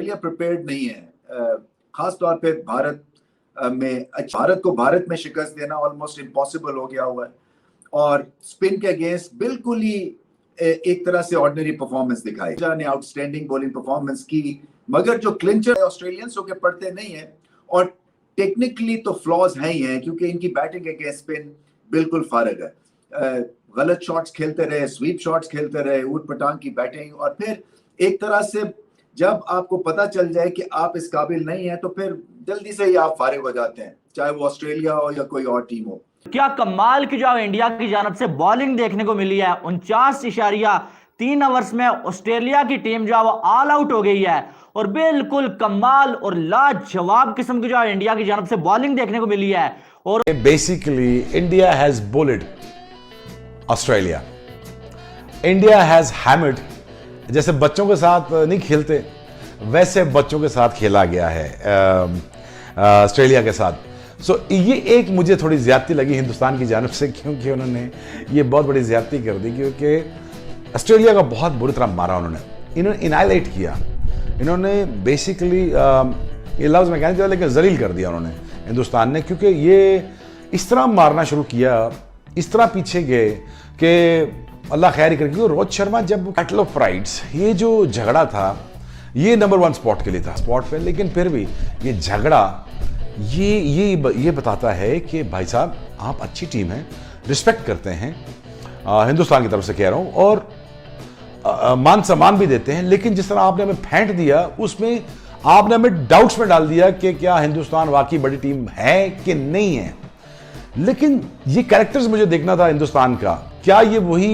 Australia prepared नहीं है, खास तौर पे भारत में शिकस्त देना ऑलमोस्ट इम्पॉसिबल हो गया हुआ है। और स्पिन के अगेंस्ट बिल्कुल ही एक तरह से ऑर्डिनरी परफॉर्मेंस दिखाई, ने आउटस्टैंडिंग बॉलिंग परफॉर्मेंस की, मगर जो क्लिंचर ऑस्ट्रेलियंस के पड़ते नहीं है। और टेक्निकली तो फ्लॉज है ही हैं, क्योंकि इनकी बैटिंग अगेंस्ट स्पिन बिल्कुल फारग है। गलत शॉट्स खेलते रहे, स्वीप शॉट्स खेलते रहे, ऊट पटांग की बैटिंग। और फिर एक तरह से जब आपको पता चल जाए कि आप इस काबिल नहीं है, तो फिर जल्दी से ही आप फारिग हो जाते हैं, चाहे वो ऑस्ट्रेलिया हो या कोई और टीम हो। क्या कमाल की जो इंडिया की जानब से बॉलिंग देखने को मिली है। 49.3 ओवर्स में ऑस्ट्रेलिया की टीम जो है वो ऑल आउट हो गई है और बिल्कुल कमाल और लाजवाब किस्म की जो इंडिया की जानब से बॉलिंग देखने को मिली है। और basically India has bullet Australia, India has hammered. जैसे बच्चों के साथ नहीं खेलते, वैसे बच्चों के साथ खेला गया है ऑस्ट्रेलिया के साथ। ये एक मुझे थोड़ी ज्यादती लगी हिंदुस्तान की जानब से, क्योंकि उन्होंने ये बहुत बड़ी ज्यादती कर दी, क्योंकि ऑस्ट्रेलिया का बहुत बुरी तरह मारा इन्होंने इनाइलेट किया। इन्होंने बेसिकली ये लफ्ज़ मैं कहना चाहता, लेकिन जलील कर दिया उन्होंने हिंदुस्तान ने, क्योंकि ये इस तरह मारना शुरू किया, इस तरह पीछे गए कि अल्लाह खैर करे। क्योंकि रोहित शर्मा जब बैटल ऑफ प्राइड्स, ये जो झगड़ा था, ये नंबर 1 स्पॉट के लिए था स्पॉट पे, लेकिन फिर भी ये झगड़ा ये बताता है कि भाई साहब आप अच्छी टीम है, रिस्पेक्ट करते हैं, हिंदुस्तान की तरफ से कह रहा हूं, और मान सम्मान भी देते हैं। लेकिन जिस तरह आपने हमें फेंट दिया, उसमें आपने हमें डाउट्स में डाल दिया कि क्या हिंदुस्तान वाकई बड़ी टीम है कि नहीं है। लेकिन ये कैरेक्टर्स मुझे देखना था हिंदुस्तान का, क्या ये वही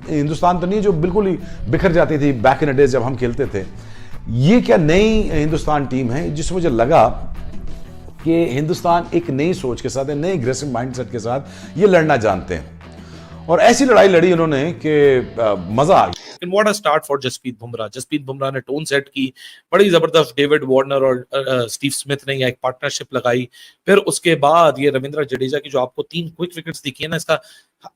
हिंदुस्तान तो नहीं जो बिल्कुल ही बिखर जाती थी बैक इन डेज जब हम खेलते थे। ये क्या नई हिंदुस्तान टीम है, जिसमें मुझे लगा कि हिंदुस्तान एक नई सोच के साथ, नए एग्रेसिव माइंडसेट के साथ ये लड़ना जानते हैं, और ऐसी लड़ाई लड़ी उन्होंने कि मजा आ गया। And what a start for Jasprit Bumrah. Jasprit Bumrah ने टोन सेट की, बड़ी जबरदस्त डेविड वार्नर और स्टीव स्मिथ ने एक पार्टनरशिप लगाई। फिर उसके बाद ये रविंद्र जडेजा की जो आपको 3 क्विक विकेट्स दिखी है ना, इसका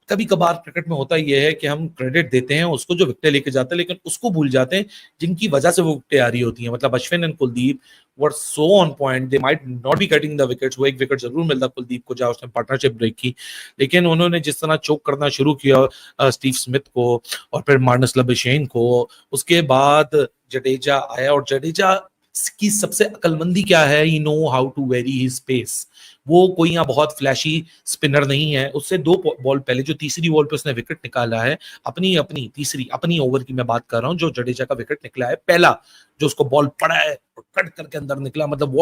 कभी कभार क्रिकेट में होता ये है कि हम क्रेडिट देते हैं उसको जो विकेट लेके जाते हैं, लेकिन उसको भूल जाते हैं जिनकी वजह से वो विकेट आ रही होती है। मतलब Ashwin and Kuldeep were so on point, they might not be cutting the wickets. वो एक विकेट जरूर मिलता कुलदीप को जहाँ उसने पार्टनरशिप ब्रेक की, लेकिन उन्होंने जिस तरह चोक करना शुरू किया स्टीव स्मिथ को और फिर मार्नस लबुशेन को, उसके बाद जडेजा आया। और जडेजा की सबसे अकलमंदी क्या है, he know how to vary his pace. वो कोई यहाँ बहुत फ्लैशी स्पिनर नहीं है। उससे 2 बॉल पहले जो तीसरी बॉल पे उसने विकेट निकाला है, अपनी ओवर की मैं बात कर रहा हूँ, जो जडेजा का विकेट निकला है पहला, जो उसको बॉल पड़ा है और कट करके अंदर निकला। मतलब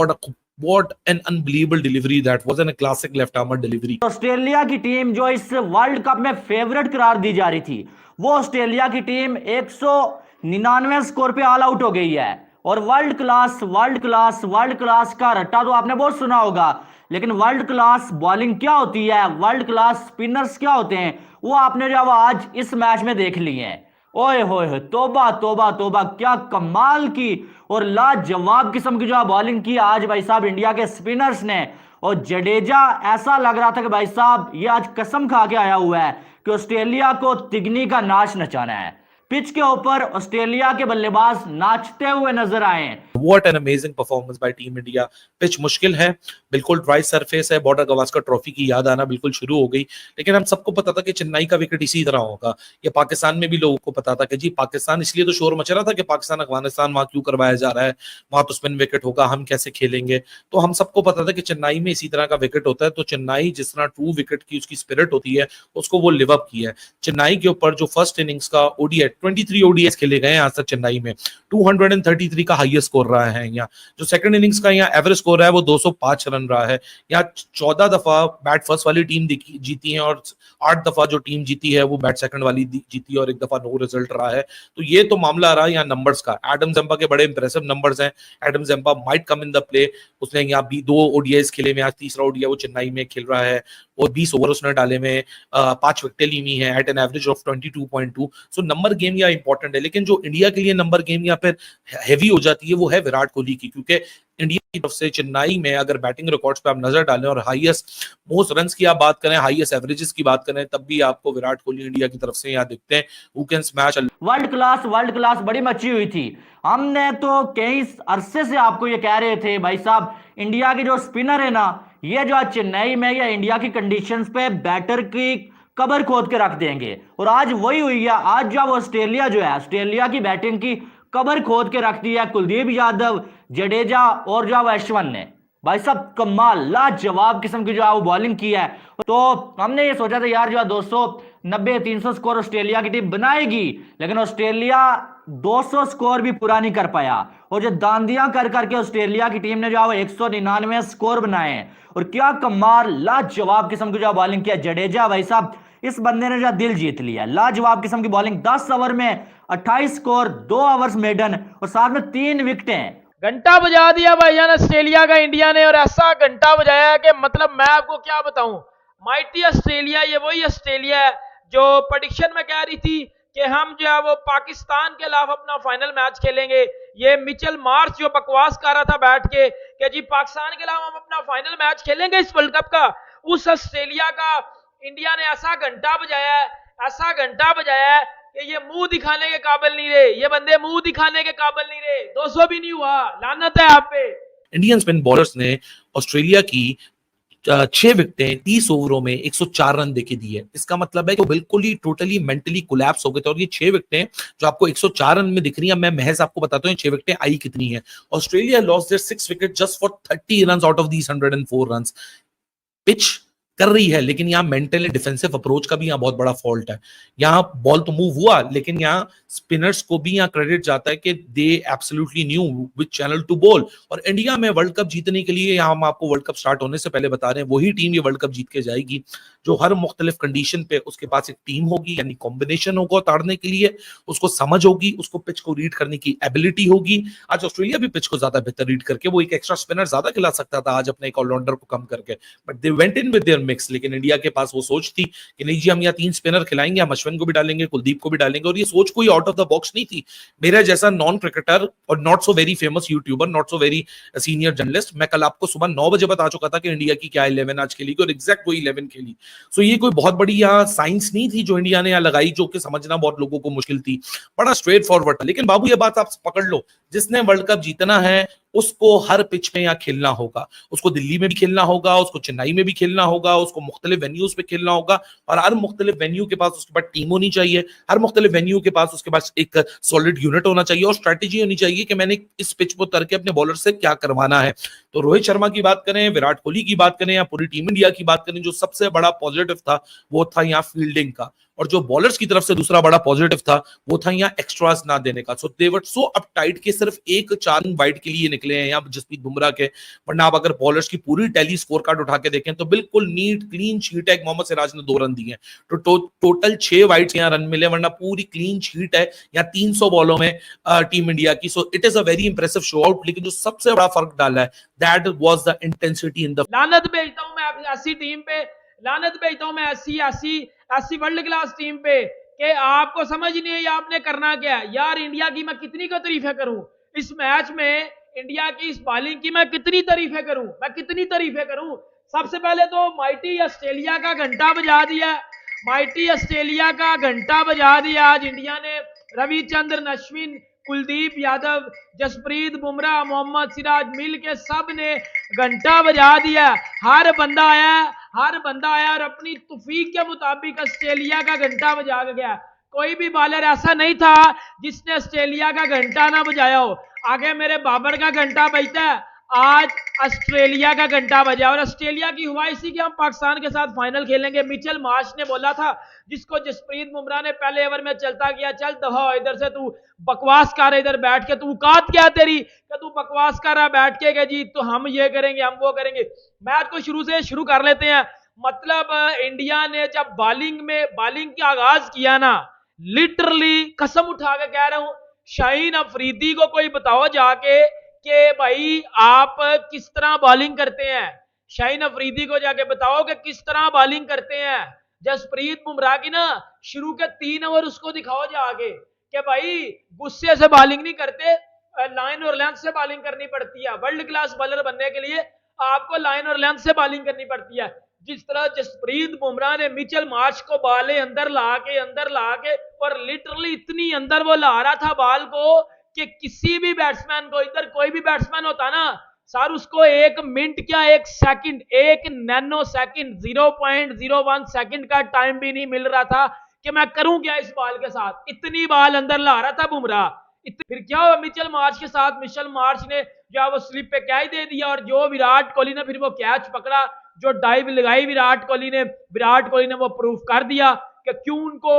what an unbelievable delivery that was, an classic left armer delivery. Australia की टीम जो इस वर्ल्ड कप में फेवरेट करार दी जा रही थी, वो ऑस्ट्रेलिया की टीम 199 स्कोर पे ऑल आउट हो गई है। और वर्ल्ड क्लास का रट्टा तो आपने बहुत सुना होगा, लेकिन वर्ल्ड क्लास बॉलिंग क्या होती है, वर्ल्ड क्लास स्पिनर्स क्या होते हैं, वो आपने जो आज इस मैच में देख लिए हैं। ओए होए, तोबा तोबा तोबा, क्या कमाल की और लाजवाब किस्म की जो बॉलिंग की आज भाई साहब इंडिया के स्पिनर्स ने। और जडेजा ऐसा लग रहा था कि भाई साहब ये आज कसम खा के आया हुआ है कि ऑस्ट्रेलिया को तिगनी का नाच नचाना है। पिच के ऊपर ऑस्ट्रेलिया के बल्लेबाज नाचते हुए नजर आए। What an amazing performance by team India. Pitch मुश्किल है, बिल्कुल ड्राई सरफेस है, बॉर्डर गवास्कर ट्रॉफी की याद आना बिल्कुल शुरू हो गई। लेकिन हम सबको पता था कि चेन्नई का विकेट इसी तरह होगा। ये पाकिस्तान में भी लोगों को पता था कि जी पाकिस्तान, इसलिए तो शोर मच रहा था कि पाकिस्तान अफगानिस्तान वहां क्यों करवाया जा रहा है, वहां तो स्पिन विकेट होगा, हम कैसे खेलेंगे। तो हम सबको पता था कि चेन्नई में इसी तरह का विकेट होता है। तो चेन्नई जिस तरह 2 विकेट की उसकी स्पिरिट होती है, उसको वो लिव अप किया है। चेन्नई के ऊपर जो फर्स्ट इनिंग्स का ओडीआई 23 ओडीआई खेले गए आज तक चेन्नई में, 233 का हाईएस्ट स्कोर रहा है। यहाँ जो सेकंड इनिंग्स का यहाँ एवरेज स्कोर है वो 205 रन रहा है। यहाँ 14 दफा बैट फर्स्ट वाली टीम जीती है और 8 दफा जो टीम जीती है वो बैट सेकंड वाली जीती है और 1 दफा नो रिजल्ट रहा है। तो ये तो मामला रहा यहाँ नंबर्स का। एडम ज़म्पा के बड़े इंप्रेसिव नंबर्स हैं। Adam Zampa might come in the play. उसने यहाँ भी 2 ओडीआईस खेले में, आज तीसरा ओडीआई वो चेन्नई में खेल रहा है। और 20 ओवर उसने डाले में 5 विकेटें ली हुई हैं at an average of 22.2। So number game या इंपॉर्टेंट है, लेकिन जो इंडिया के लिए नंबर गेम या फिर हैवी हो जाती है वो है विराट कोहली की, क्योंकि इंडिया की तरफ से चेन्नई में अगर बैटिंग रिकॉर्ड्स पे आप नजर डालें और हाईएस्ट मोस्ट रन्स की आप बात करें, हाईएस्ट एवरेजेस की बात करें, तब भी आपको विराट कोहली इंडिया की तरफ से यहाँ दिखते हैं who can smash. World class बड़ी मची हुई थी। हमने तो कई अरसे से आपको ये कह रहे थे भाई साहब, इंडिया के जो स्पिनर है ना, ये जो आज चेन्नई में या इंडिया की कंडीशंस पे बैटर की कबर खोद के रख देंगे, और आज वही हुई है। आज जब ऑस्ट्रेलिया जो है, ऑस्ट्रेलिया की बैटिंग की कबर खोद के रख दी है कुलदीप यादव, जडेजा और जो अश्विन ने। भाई साहब कमाल लाजवाब किस्म की जो है वो बॉलिंग की है। तो हमने ये सोचा था यार जो है 290-300 स्कोर ऑस्ट्रेलिया की टीम बनाएगी, लेकिन ऑस्ट्रेलिया 200 स्कोर भी पूरा नहीं कर पाया, और जो दांदियां कर करके ऑस्ट्रेलिया की टीम ने जो है वो 199 स्कोर बनाए हैं। और क्या कमाल लाजवाब किस्म की जो बॉलिंग किया जडेजा, भाई साहब इस बंदे ने जो दिल जीत लिया। लाजवाब किस्म की बॉलिंग, 10 ओवर में 28 स्कोर, 2 ओवर्स मेडन और साथ में 3 विकेटें। घंटा बजा दिया भाईजान ऑस्ट्रेलिया का इंडिया ने, और ऐसा घंटा बजाया कि मतलब मैं आपको क्या बताऊं। माइटी ऑस्ट्रेलिया, ये वही ऑस्ट्रेलिया है जो प्रेडिक्शन में कह रही थी कि हम जो है वो पाकिस्तान के खिलाफ अपना फाइनल मैच खेलेंगे। ये मिचेल मार्श जो बकवास कर रहा था बैठ के कि जी पाकिस्तान के खिलाफ हम अपना फाइनल मैच खेलेंगे इस वर्ल्ड कप का, उस ऑस्ट्रेलिया का इंडिया ने ऐसा घंटा बजाया है, ऐसा घंटा बजाया है कि ये मुंह दिखाने के काबिल नहीं रहे, ये बंदे मुंह दिखाने के काबिल नहीं रहे। 200 भी नहीं हुआ, लानत है आप पे। इंडियन स्पिन बॉलर्स ने ऑस्ट्रेलिया की 6 विकेटें 30 ओवरों में 104 रन देके दी है। इसका मतलब है कि वो बिल्कुल ही टोटली मेंटली कोलैप्स हो गए थे। और ये 6 विकेटें जो आपको 104 रन में दिख रही है, मैं महज आपको बताता हूँ 6 विकेटें आई कितनी है। Australia lost their 6 wicket just for 30 run out of these 104 run. Pitch कर रही है, लेकिन यहाँ मेंटली डिफेंसिव अप्रोच का भी यहाँ बहुत बड़ा फॉल्ट है। यहाँ बॉल तो मूव हुआ, लेकिन यहाँ स्पिनर्स को भी यहाँ क्रेडिट जाता है कि they absolutely knew which channel to bowl. और इंडिया में वर्ल्ड कप जीतने के लिए, यहाँ हम आपको वर्ल्ड कप स्टार्ट होने से पहले बता रहे हैं, वही टीम ये वर्ल्ड कप जीत के जाएगी जो हर मुख्तलिफ कंडीशन पे उसके पास एक टीम होगी, यानी कॉम्बिनेशन होगा उतारने के लिए, उसको समझ होगी, उसको पिच को रीड करने की एबिलिटी होगी। आज ऑस्ट्रेलिया भी पिच को ज्यादा बेहतर रीड करके वो एक एक्स्ट्रा स्पिनर ज्यादा खिला सकता था आज अपने एक ऑलराउंडर को कम करके, but they went in with their mix. लेकिन इंडिया के पास वो सोच थी कि नहीं जी हम यहाँ 3 स्पिनर खिलाएंगे, हम अश्विन को भी डालेंगे, कुलदीप को भी डालेंगे, और ये सोच कोई आउट ऑफ द बॉक्स नहीं थी। मेरा जैसा नॉन क्रिकेटर और not so very famous YouTuber, not so very senior journalist, मैं कल आपको सुबह 9 बजे बता चुका था कि इंडिया की क्या 11 आज खेलेगी, और एग्जैक्ट वो 11 खेली। सो ये कोई बहुत बड़ी यहाँ साइंस नहीं थी जो इंडिया ने यहाँ लगाई, जो कि समझना बहुत लोगों को मुश्किल थी, बड़ा स्ट्रेट फॉरवर्ड था। लेकिन बाबू ये बात आप पकड़ लो, जिसने वर्ल्ड कप जीतना है उसको हर पिच में यहाँ खेलना होगा। उसको दिल्ली में भी खेलना होगा, उसको चेन्नई में भी खेलना होगा, उसको मुख्तलिफ वेन्यूज पे खेलना होगा, और हर मुख्तलिफ वेन्यू के पास उसके पास टीम होनी चाहिए, हर मुख्तलिफ वेन्यू के पास उसके पास एक सॉलिड यूनिट होना चाहिए, और स्ट्रैटेजी होनी चाहिए कि मैंने इस पिच को उतर के अपने बॉलर से क्या करवाना है। तो रोहित शर्मा की बात करें, विराट कोहली की बात करें, या पूरी टीम इंडिया की बात करें, जो सबसे बड़ा पॉजिटिव था वो था यहाँ फील्डिंग का, और जो बॉलर्स की तरफ से दूसरा बड़ा पॉजिटिव था वो था यहाँ एक्स्ट्रास ना देने का। सो दे वर सो अपटाइट के सिर्फ एक 4 वाइड के लिए निकले हैं यहाँ जसप्रीत बुमराह के, वरना आप अगर बॉलर्स की पूरी टैली स्कोर कार्ड उठा के देखें तो बिल्कुल नीट क्लीन शीट है। मोहम्मद सिराज ने 2 रन दिए हैं, तो टोटल 6 वाइड यहाँ रन मिले, वरना पूरी क्लीन शीट है यहाँ 300 बॉलों में टीम इंडिया की। So it is a very impressive show out, लेकिन जो सबसे बड़ा फर्क डाला है that was the intensity in the. लानत भेजता हूं मैं ऐसी टीम पे, लानत भेजता हूं मैं ऐसी वर्ल्ड क्लास टीम पे कि आपको समझ नहीं है आपने करना क्या है। यार इंडिया की मैं कितनी का तारीफें करूं, इस मैच में इंडिया की इस बॉलिंग की मैं कितनी तारीफें करूं। सबसे पहले तो माइटी ऑस्ट्रेलिया का घंटा बजा दिया, माइटी ऑस्ट्रेलिया का घंटा बजा दिया आज इंडिया ने। रविचंद्रन अश्विन, कुलदीप यादव, जसप्रीत बुमराह, मोहम्मद सिराज मिल के सब ने घंटा बजा दिया। हर बंदा आया और अपनी तौफीक के मुताबिक ऑस्ट्रेलिया का घंटा बजा गया। कोई भी बॉलर ऐसा नहीं था जिसने ऑस्ट्रेलिया का घंटा ना बजाया हो। आगे मेरे बाबर का घंटा बजता है, आज ऑस्ट्रेलिया का घंटा बजा, और ऑस्ट्रेलिया की ख्वाहिश थी कि हम पाकिस्तान के साथ फाइनल खेलेंगे। मिचेल मार्श ने बोला था, जिसको जसप्रीत बुमराह ने पहले ओवर में चलता किया, चल दफा इधर से, तू बकवास कर इधर बैठ के, तू औकात क्या तेरी कि तू बकवास कर रहा बैठ के जी तो हम ये करेंगे हम वो करेंगे। मैच को शुरू कर लेते हैं। मतलब इंडिया ने जब बॉलिंग का आगाज किया ना, लिटरली कसम उठा के कह रहा हूं, शाहीन अफरीदी को कोई बताओ जाके कि भाई आप किस तरह बॉलिंग करते हैं। शाहीन अफरीदी को जाके बताओ कि किस तरह बॉलिंग करते हैं। जसप्रीत बुमराह की ना शुरू के 3 ओवर उसको दिखाओ जाके कि भाई गुस्से से बॉलिंग नहीं करते, लाइन और लेंथ से बॉलिंग करनी पड़ती है। वर्ल्ड क्लास बॉलर बनने के लिए आपको लाइन और लेंथ से बॉलिंग करनी पड़ती है। जिस तरह जसप्रीत बुमराह ने मिचेल मार्श को बाले अंदर ला के और लिटरली इतनी अंदर वो ला रहा था बॉल को कि किसी भी बैट्समैन को, इधर कोई भी बैट्समैन होता ना सर, उसको 1 मिनट क्या 1 सेकंड, 1 नैनो सेकंड, 0.01 सेकंड का टाइम भी नहीं मिल रहा था कि मैं करूं क्या इस बॉल के साथ। इतनी बॉल अंदर ला रहा था बुमराह। फिर क्या हुआ मिचेल मार्श के साथ? मिचेल मार्श ने जो वो स्लिप पे कैच दे दिया और जो विराट कोहली ने फिर वो कैच पकड़ा, जो डाइव लगाई विराट कोहली ने वो प्रूफ कर दिया कि क्यों उनको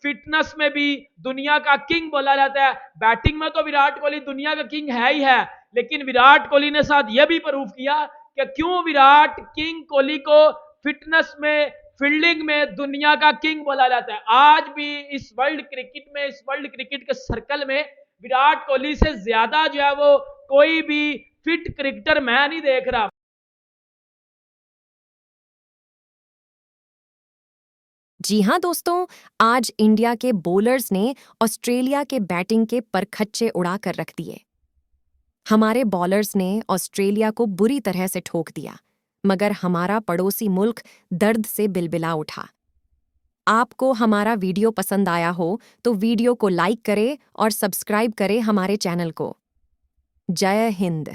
फिटनेस में भी दुनिया का किंग बोला जाता है। बैटिंग में तो विराट कोहली दुनिया का किंग है ही है, लेकिन विराट कोहली ने साथ यह भी प्रूफ किया कि क्यों विराट किंग कोहली को फिटनेस में, फील्डिंग में दुनिया का किंग बोला जाता है। आज भी इस वर्ल्ड क्रिकेट के सर्कल में विराट कोहली से ज्यादा जो है वो कोई भी फिट क्रिकेटर मैं नहीं देख रहा। जी हाँ दोस्तों, आज इंडिया के बॉलर्स ने ऑस्ट्रेलिया के बैटिंग के परखच्चे उड़ा कर रख दिए। हमारे बॉलर्स ने ऑस्ट्रेलिया को बुरी तरह से ठोक दिया, मगर हमारा पड़ोसी मुल्क दर्द से बिलबिला उठा। आपको हमारा वीडियो पसंद आया हो तो वीडियो को लाइक करें और सब्सक्राइब करें हमारे चैनल को। जय हिंद।